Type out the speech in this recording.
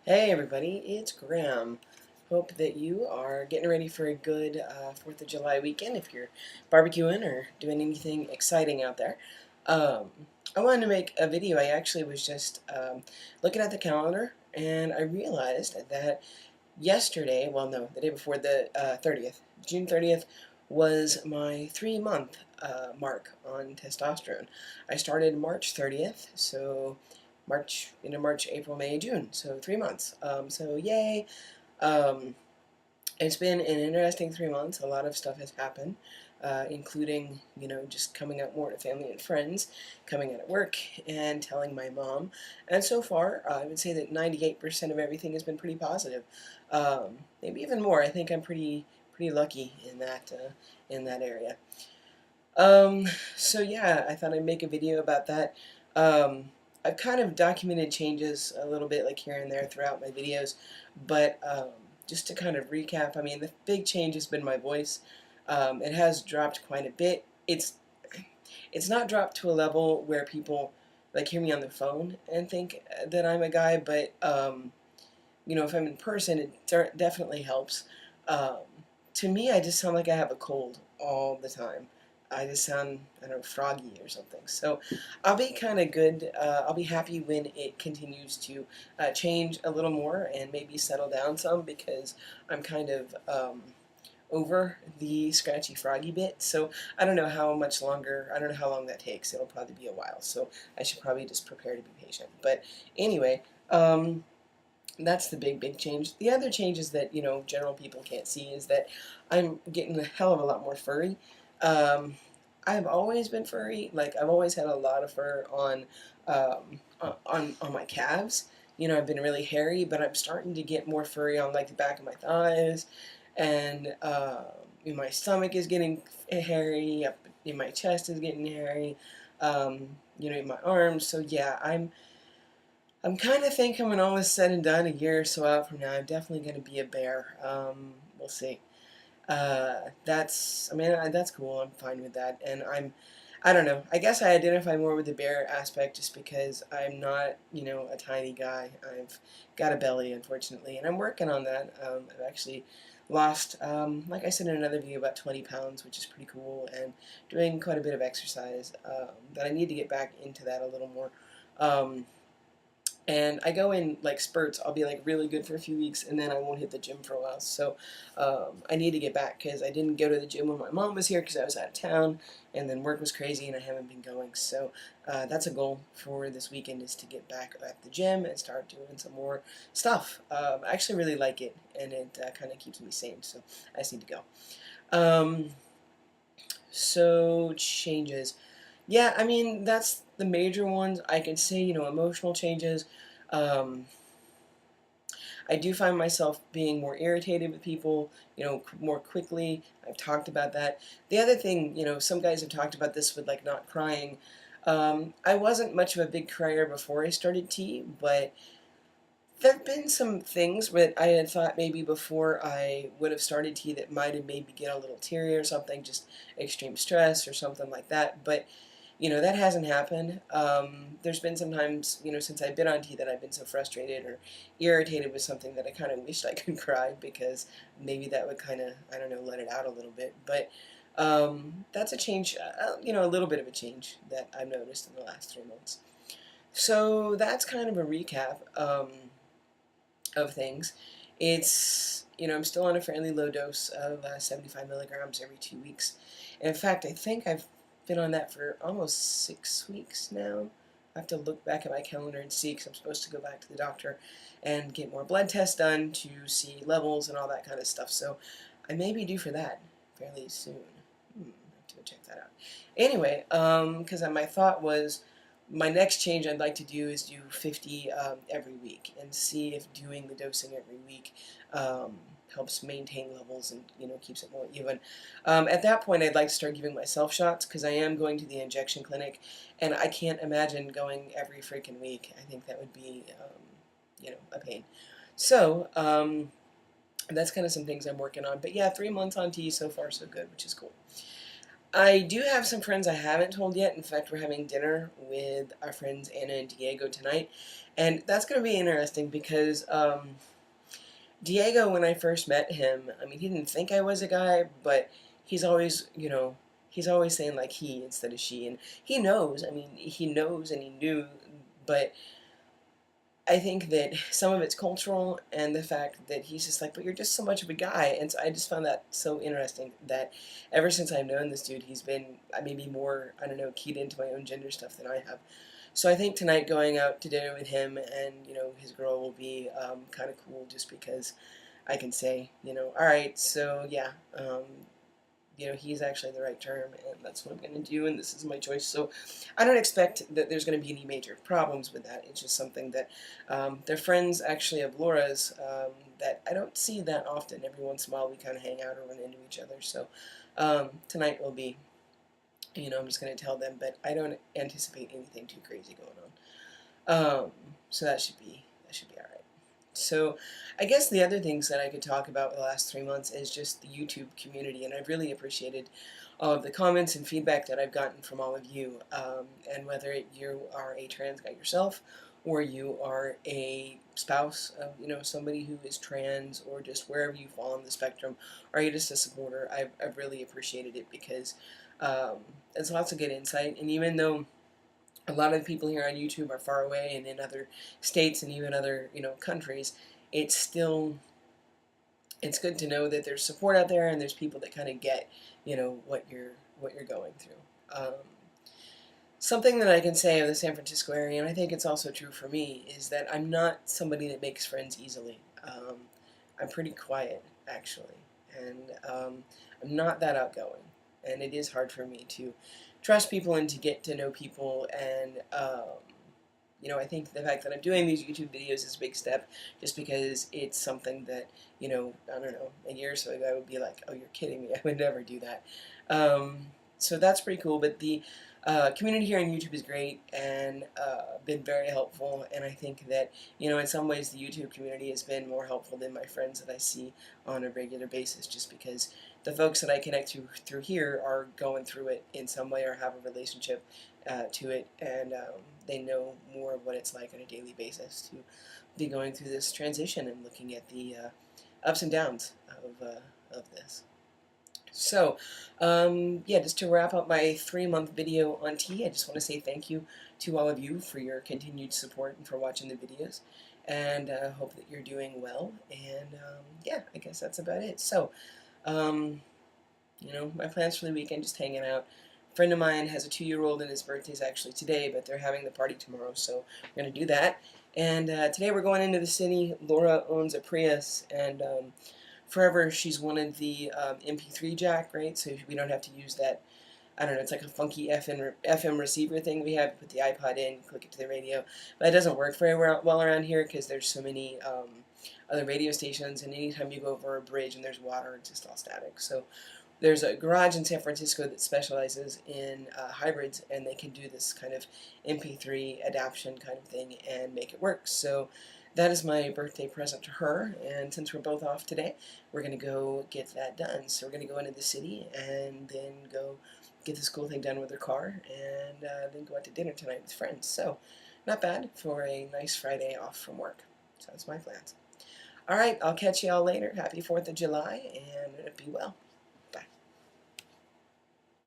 Hey everybody, it's Graham. Hope that you are getting ready for a good 4th of July weekend if you're barbecuing or doing anything exciting out there. Um, I wanted to make a video. I actually was just looking at the calendar and I realized that yesterday, well, no, the day before, the 30th, June 30th, was my 3-month mark on testosterone. I started March 30th, so March, April, May, June, so 3 months. So yay. Um, it's been an interesting 3 months. A lot of stuff has happened, including, just coming out more to family and friends, coming out at work, and telling my mom. And so far, I would say that 98% of everything has been pretty positive. Maybe even more. I think I'm pretty lucky in that area. Um, so yeah, I thought I'd make a video about that. Um, I've kind of documented changes a little bit, like here and there throughout my videos, but just to kind of recap, I mean, the big change has been my voice. It has dropped quite a bit. It's not dropped to a level where people like hear me on the phone and think that I'm a guy, but if I'm in person, it definitely helps. Um, to me, I just sound like I have a cold all the time. I just sound, I don't know, froggy or something. So I'll be kind of good. I'll be happy when it continues to change a little more and maybe settle down some because I'm kind of over the scratchy froggy bit. So I don't know how much longer, I don't know how long that takes. It'll probably be a while. So I should probably just prepare to be patient. But anyway, that's the big change. The other changes that general people can't see is that I'm getting a hell of a lot more furry. Um, I've always been furry. Like I've always had a lot of fur on my calves. I've been really hairy, but I'm starting to get more furry on like the back of my thighs, and my stomach is getting hairy. Up in my chest is getting hairy. In my arms. So yeah, I'm kind of thinking when all is said and done, a year or so out from now, I'm definitely going to be a bear. We'll see. That's cool. I'm fine with that. And I don't know. I guess I identify more with the bear aspect just because I'm not, a tiny guy. I've got a belly, unfortunately, and I'm working on that. I've actually lost, like I said in another video, about 20 pounds, which is pretty cool, and doing quite a bit of exercise. But I need to get back into that a little more. Um, and I go in like spurts. I'll be like really good for a few weeks, and then I won't hit the gym for a while. So I need to get back because I didn't go to the gym when my mom was here because I was out of town, and then work was crazy, and I haven't been going. So that's a goal for this weekend is to get back at the gym and start doing some more stuff. I actually really like it, and it kind of keeps me sane. So I just need to go. Um, so changes. Yeah, I mean, that's the major ones. I can say, emotional changes. Um, I do find myself being more irritated with people, more quickly. I've talked about that. The other thing, some guys have talked about this with like not crying. I wasn't much of a big crier before I started tea, but there have been some things that I had thought maybe before I would have started tea that might have made me get a little teary or something, just extreme stress or something like that. But that hasn't happened. There's been sometimes, since I've been on tea that I've been so frustrated or irritated with something that I kind of wished I could cry because maybe that would kind of, I don't know, let it out a little bit. But that's a change, a little bit of a change that I've noticed in the last 3 months. So that's kind of a recap of things. It's, I'm still on a fairly low dose of 75 milligrams every 2 weeks. And in fact, I think I've been on that for almost 6 weeks now. I have to look back at my calendar and see because I'm supposed to go back to the doctor and get more blood tests done to see levels and all that kind of stuff. So I may be due for that fairly soon. I have to go check that out. Anyway, because my thought was my next change I'd like to do is do 50 every week and see if doing the dosing every week um, helps maintain levels and keeps it more even. At that point, I'd like to start giving myself shots because I am going to the injection clinic, and I can't imagine going every freaking week. I think that would be a pain. So that's kind of some things I'm working on. But yeah, 3 months on tea so far so good, which is cool. I do have some friends I haven't told yet. In fact, we're having dinner with our friends Anna and Diego tonight, and that's going to be interesting because Diego, when I first met him, I mean, he didn't think I was a guy, but he's always, he's always saying like he instead of she, and he knows. I mean, he knows and he knew, but I think that some of it's cultural and the fact that he's just like, but you're just so much of a guy. And so I just found that so interesting that ever since I've known this dude, he's been maybe more, I don't know, keyed into my own gender stuff than I have. So I think tonight going out to dinner with him and, his girl will be kind of cool just because I can say, all right, so yeah, he's actually the right term, and that's what I'm going to do, and this is my choice. So I don't expect that there's going to be any major problems with that. It's just something that they're friends, actually, of Laura's that I don't see that often. Every once in a while we kind of hang out or run into each other. So tonight will be, I'm just going to tell them, but I don't anticipate anything too crazy going on. So that should be all right. So I guess the other things that I could talk about the last 3 months is just the YouTube community, and I've really appreciated all of the comments and feedback that I've gotten from all of you, and whether you are a trans guy yourself, or you are a spouse of, somebody who is trans, or just wherever you fall on the spectrum, or you're just a supporter, I've really appreciated it because it's lots of good insight, and even though a lot of the people here on YouTube are far away and in other states and even other countries, it's good to know that there's support out there and there's people that kind of get what you're going through. Something that I can say of the San Francisco area, and I think it's also true for me, is that I'm not somebody that makes friends easily. I'm pretty quiet actually, and I'm not that outgoing, and it is hard for me to trust people and to get to know people. And I think the fact that I'm doing these YouTube videos is a big step, just because it's something that I don't know, a year or so ago I would be like, oh, you're kidding me, I would never do that. So that's pretty cool. But the community here on YouTube is great and been very helpful, and I think that in some ways the YouTube community has been more helpful than my friends that I see on a regular basis, just because the folks that I connect to through here are going through it in some way or have a relationship to it, and they know more of what it's like on a daily basis to be going through this transition and looking at the ups and downs of this. So, yeah, just to wrap up my 3-month video on tea, I just want to say thank you to all of you for your continued support and for watching the videos, and hope that you're doing well, and yeah, I guess that's about it. So, my plans for the weekend, just hanging out. A friend of mine has a 2-year-old and his birthday's actually today, but they're having the party tomorrow, so we're going to do that. And today we're going into the city. Laura owns a Prius, and forever she's wanted the MP3 jack, right? So we don't have to use that, I don't know, it's like a funky FM receiver thing we have. Put the iPod in, click it to the radio. But it doesn't work very well around here because there's so many other radio stations, and anytime you go over a bridge and there's water, it's just all static. So there's a garage in San Francisco that specializes in hybrids, and they can do this kind of MP3 adaptation kind of thing and make it work. So that is my birthday present to her, and since we're both off today, we're going to go get that done. So we're going to go into the city and then go get this cool thing done with her car, and then go out to dinner tonight with friends. So not bad for a nice Friday off from work. So that's my plans. All right, I'll catch you all later. Happy 4th of July, and be well.